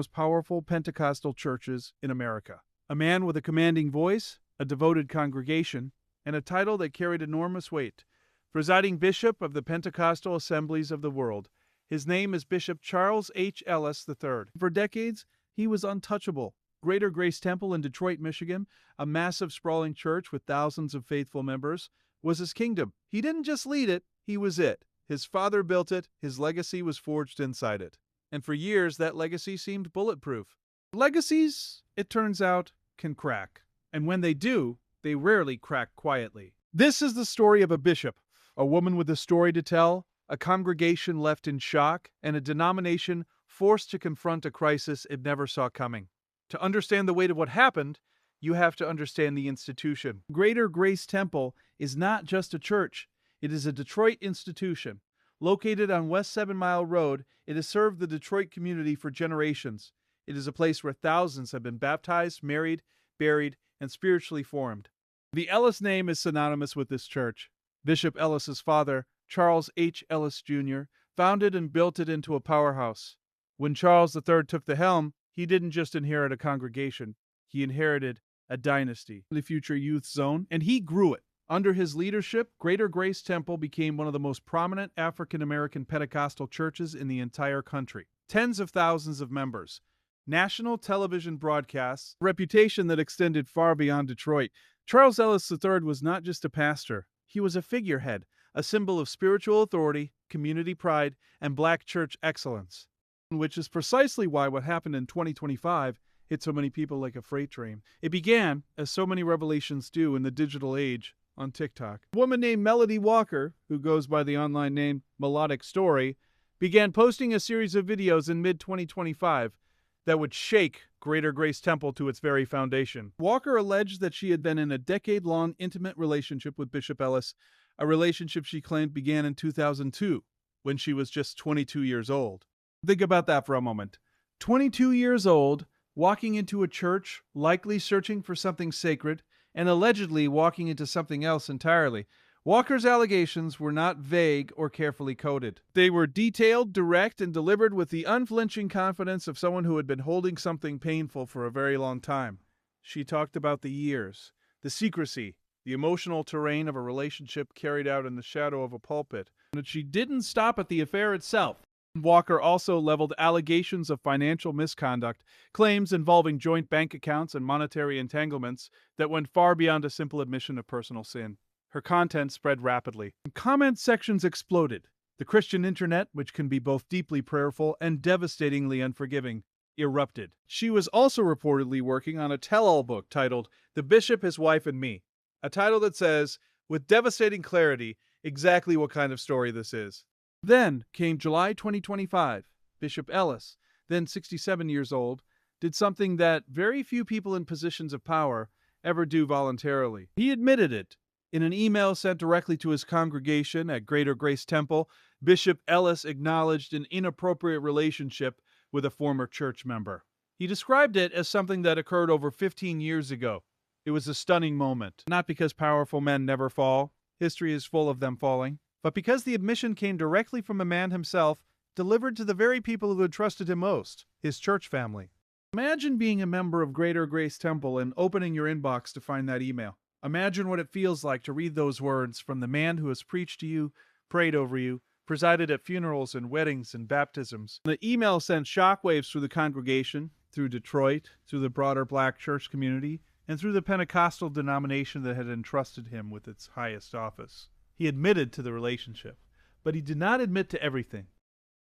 most powerful Pentecostal churches in America. A man with a commanding voice, a devoted congregation, and a title that carried enormous weight. Presiding Bishop of the Pentecostal Assemblies of the World. His name is Bishop Charles H. Ellis III. For decades, he was untouchable. Greater Grace Temple in Detroit, Michigan, a massive sprawling church with thousands of faithful members, was his kingdom. He didn't just lead it, he was it. His father built it, his legacy was forged inside it. And for years, that legacy seemed bulletproof. Legacies, it turns out, can crack. And when they do, they rarely crack quietly. This is the story of a bishop, a woman with a story to tell, a congregation left in shock, and a denomination forced to confront a crisis it never saw coming. To understand the weight of what happened, you have to understand the institution. Greater Grace Temple is not just a church. It is a Detroit institution. Located on West 7 Mile Road, it has served the Detroit community for generations. It is a place where thousands have been baptized, married, buried, and spiritually formed. The Ellis name is synonymous with this church. Bishop Ellis's father, Charles H. Ellis Jr., founded and built it into a powerhouse. When Charles III took the helm, he didn't just inherit a congregation. He inherited a dynasty, the future youth zone, and he grew it. Under his leadership, Greater Grace Temple became one of the most prominent African-American Pentecostal churches in the entire country. Tens of thousands of members, national television broadcasts, a reputation that extended far beyond Detroit. Charles Ellis III was not just a pastor. He was a figurehead, a symbol of spiritual authority, community pride, and black church excellence. Which is precisely why what happened in 2025 hit so many people like a freight train. It began, as so many revelations do in the digital age, on TikTok. A woman named Melody Walker, who goes by the online name Melodic Story, began posting a series of videos in mid-2025 that would shake Greater Grace Temple to its very foundation. Walker alleged that she had been in a decade-long intimate relationship with Bishop Ellis, a relationship she claimed began in 2002, when she was just 22 years old. Think about that for a moment. 22 years old, walking into a church, likely searching for something sacred, and allegedly walking into something else entirely. Walker's allegations were not vague or carefully coded. They were detailed, direct, and delivered with the unflinching confidence of someone who had been holding something painful for a very long time. She talked about the years, the secrecy, the emotional terrain of a relationship carried out in the shadow of a pulpit. But she didn't stop at the affair itself. Walker also leveled allegations of financial misconduct, claims involving joint bank accounts and monetary entanglements that went far beyond a simple admission of personal sin. Her content spread rapidly. Comment sections exploded. The Christian internet, which can be both deeply prayerful and devastatingly unforgiving, erupted. She was also reportedly working on a tell-all book titled The Bishop, His Wife, and Me, a title that says, with devastating clarity, exactly what kind of story this is. Then came July 2025. Bishop Ellis, then 67 years old, did something that very few people in positions of power ever do voluntarily. He admitted it. In an email sent directly to his congregation at Greater Grace Temple, Bishop Ellis acknowledged an inappropriate relationship with a former church member. He described it as something that occurred over 15 years ago. It was a stunning moment, not because powerful men never fall, history is full of them falling, but because the admission came directly from a man himself, delivered to the very people who had trusted him most, his church family. Imagine being a member of Greater Grace Temple and opening your inbox to find that email. Imagine what it feels like to read those words from the man who has preached to you, prayed over you, presided at funerals and weddings and baptisms. The email sent shockwaves through the congregation, through Detroit, through the broader black church community, and through the Pentecostal denomination that had entrusted him with its highest office. He admitted to the relationship, but he did not admit to everything.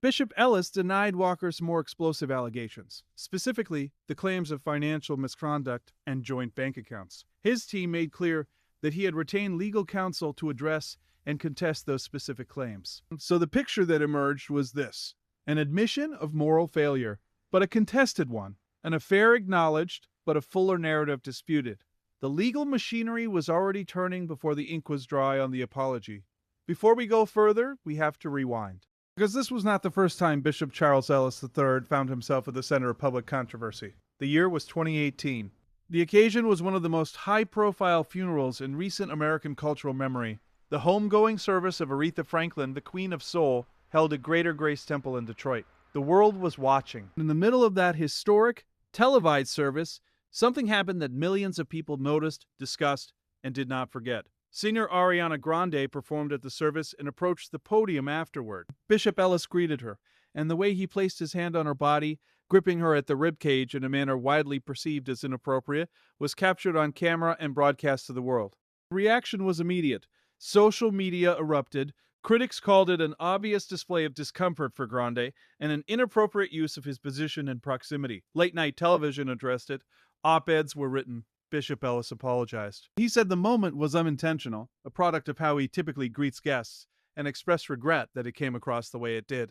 Bishop Ellis denied Walker's more explosive allegations, specifically the claims of financial misconduct and joint bank accounts. His team made clear that he had retained legal counsel to address and contest those specific claims. So the picture that emerged was this: an admission of moral failure, but a contested one, an affair acknowledged, but a fuller narrative disputed. The legal machinery was already turning before the ink was dry on the apology. Before we go further, we have to rewind. Because this was not the first time Bishop Charles Ellis III found himself at the center of public controversy. The year was 2018. The occasion was one of the most high-profile funerals in recent American cultural memory. The homegoing service of Aretha Franklin, the Queen of Soul, held at Greater Grace Temple in Detroit. The world was watching. In the middle of that historic, televised service, something happened that millions of people noticed, discussed, and did not forget. Singer Ariana Grande performed at the service and approached the podium afterward. Bishop Ellis greeted her, and the way he placed his hand on her body, gripping her at the ribcage in a manner widely perceived as inappropriate, was captured on camera and broadcast to the world. The reaction was immediate. Social media erupted. Critics called it an obvious display of discomfort for Grande and an inappropriate use of his position and proximity. Late-night television addressed it. Op-eds were written. Bishop Ellis apologized. He said the moment was unintentional, a product of how he typically greets guests, and expressed regret that it came across the way it did.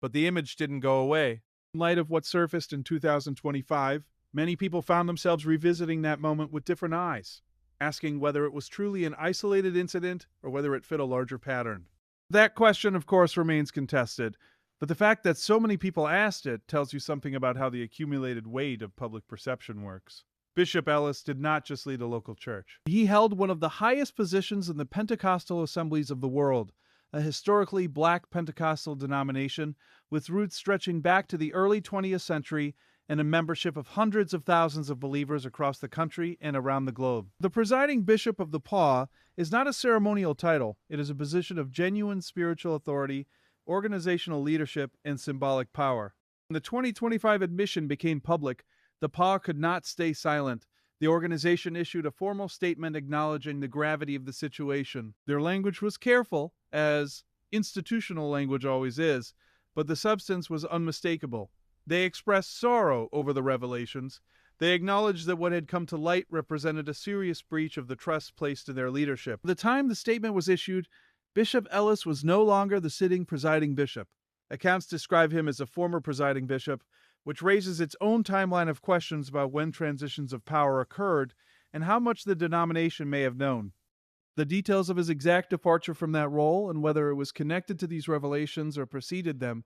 But the image didn't go away. In light of what surfaced in 2025, many people found themselves revisiting that moment with different eyes, asking whether it was truly an isolated incident or whether it fit a larger pattern. That question, of course, remains contested, but the fact that so many people asked it tells you something about how the accumulated weight of public perception works. Bishop Ellis did not just lead a local church. He held one of the highest positions in the Pentecostal assemblies of the world, a historically black Pentecostal denomination with roots stretching back to the early 20th century and a membership of hundreds of thousands of believers across the country and around the globe. The presiding bishop of the PAW is not a ceremonial title. It is a position of genuine spiritual authority, organizational leadership, and symbolic power. When the 2025 admission became public, the PAW could not stay silent. The organization issued a formal statement acknowledging the gravity of the situation. Their language was careful, as institutional language always is, but the substance was unmistakable. They expressed sorrow over the revelations. They acknowledged that what had come to light represented a serious breach of the trust placed in their leadership. By the time the statement was issued, Bishop Ellis was no longer the sitting presiding bishop. Accounts describe him as a former presiding bishop, which raises its own timeline of questions about when transitions of power occurred and how much the denomination may have known. The details of his exact departure from that role and whether it was connected to these revelations or preceded them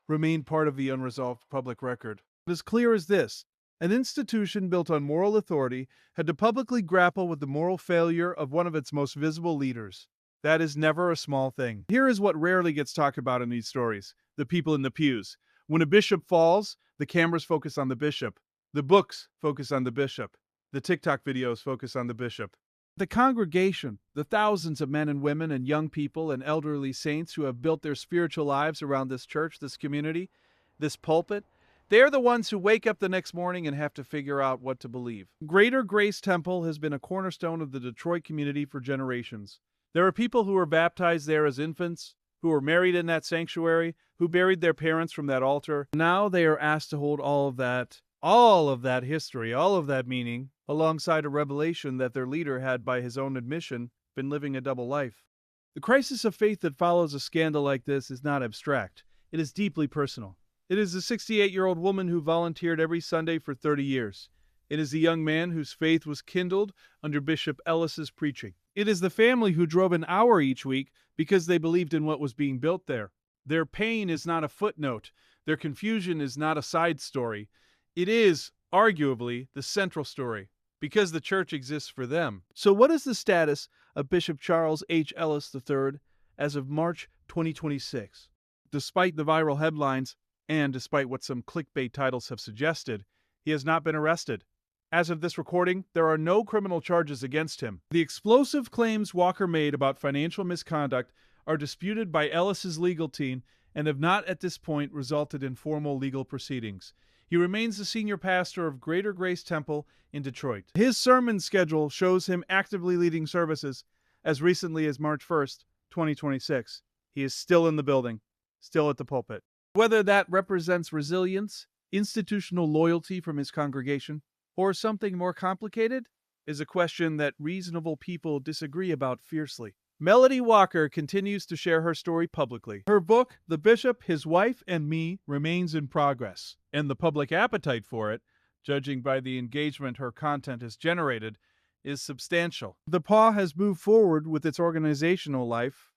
remain part of the unresolved public record. It is clear as this: an institution built on moral authority had to publicly grapple with the moral failure of one of its most visible leaders. That is never a small thing. Here is what rarely gets talked about in these stories: the people in the pews. When a bishop falls, the cameras focus on the bishop. The books focus on the bishop. The TikTok videos focus on the bishop. The congregation, the thousands of men and women and young people and elderly saints who have built their spiritual lives around this church, this community, this pulpit, they're the ones who wake up the next morning and have to figure out what to believe. Greater Grace Temple has been a cornerstone of the Detroit community for generations. There are people who were baptized there as infants, who were married in that sanctuary, who buried their parents from that altar. Now they are asked to hold all of that history, all of that meaning, alongside a revelation that their leader had, by his own admission, been living a double life. The crisis of faith that follows a scandal like this is not abstract. It is deeply personal. It is the 68-year-old woman who volunteered every Sunday for 30 years. It is the young man whose faith was kindled under Bishop Ellis's preaching. It is the family who drove an hour each week because they believed in what was being built there. Their pain is not a footnote. Their confusion is not a side story. It is, arguably, the central story, because the church exists for them. So what is the status of Bishop Charles H. Ellis III as of March 2026? Despite the viral headlines, and despite what some clickbait titles have suggested, he has not been arrested. As of this recording, there are no criminal charges against him. The explosive claims Walker made about financial misconduct are disputed by Ellis's legal team and have not at this point resulted in formal legal proceedings. He remains the senior pastor of Greater Grace Temple in Detroit. His sermon schedule shows him actively leading services as recently as March 1st, 2026. He is still in the building, still at the pulpit. Whether that represents resilience, institutional loyalty from his congregation, or something more complicated, is a question that reasonable people disagree about fiercely. Melody Walker continues to share her story publicly. Her book, The Bishop, His Wife, and Me, remains in progress, and the public appetite for it, judging by the engagement her content has generated, is substantial. The PAW has moved forward with its organizational life,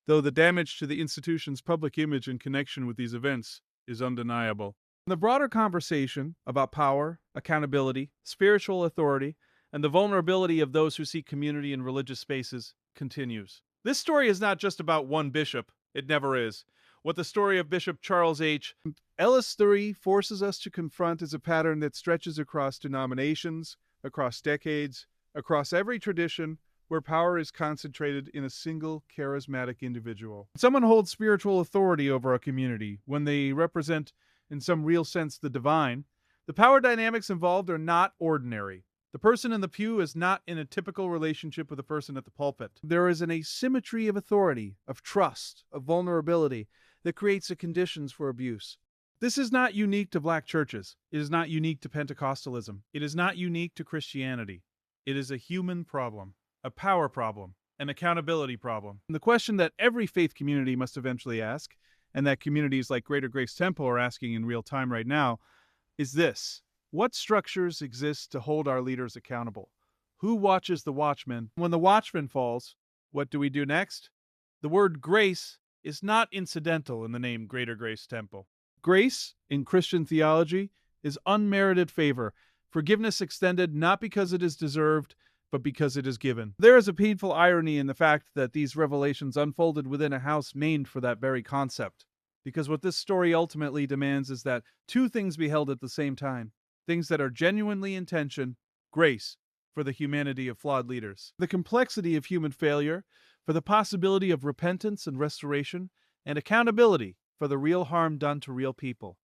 though the damage to the institution's public image in connection with these events is undeniable. The broader conversation about power, accountability, spiritual authority, and the vulnerability of those who seek community in religious spaces continues. This story is not just about one bishop. It never is. What the story of Bishop Charles H. Ellis' theory forces us to confront is a pattern that stretches across denominations, across decades, across every tradition, where power is concentrated in a single charismatic individual. When someone holds spiritual authority over a community, when they represent, in some real sense, the divine, the power dynamics involved are not ordinary. The person in the pew is not in a typical relationship with the person at the pulpit. There is an asymmetry of authority, of trust, of vulnerability that creates the conditions for abuse. This is not unique to black churches. It is not unique to Pentecostalism. It is not unique to Christianity. It is a human problem, a power problem, an accountability problem. And the question that every faith community must eventually ask, and that communities like Greater Grace Temple are asking in real time right now, is this: what structures exist to hold our leaders accountable? Who watches the watchman? When the watchman falls, what do we do next? The word grace is not incidental in the name Greater Grace Temple. Grace, in Christian theology, is unmerited favor, forgiveness extended not because it is deserved, but because it is given. There is a painful irony in the fact that these revelations unfolded within a house named for that very concept. Because what this story ultimately demands is that two things be held at the same time. Things that are genuinely in tension: grace for the humanity of flawed leaders, the complexity of human failure, for the possibility of repentance and restoration, and accountability for the real harm done to real people,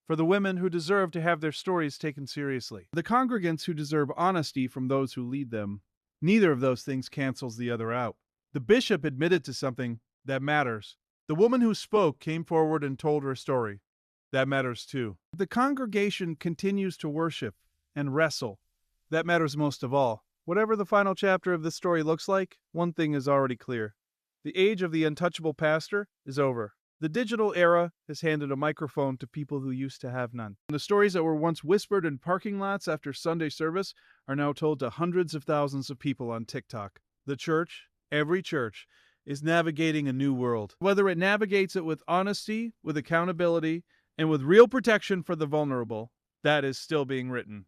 for the women who deserve to have their stories taken seriously, the congregants who deserve honesty from those who lead them. Neither of those things cancels the other out. The bishop admitted to something that matters. The woman who spoke came forward and told her story. That matters too. The congregation continues to worship and wrestle. That matters most of all. Whatever the final chapter of this story looks like, one thing is already clear. The age of the untouchable pastor is over. The digital era has handed a microphone to people who used to have none. The stories that were once whispered in parking lots after Sunday service are now told to hundreds of thousands of people on TikTok. The church, every church, is navigating a new world. Whether it navigates it with honesty, with accountability, and with real protection for the vulnerable, that is still being written.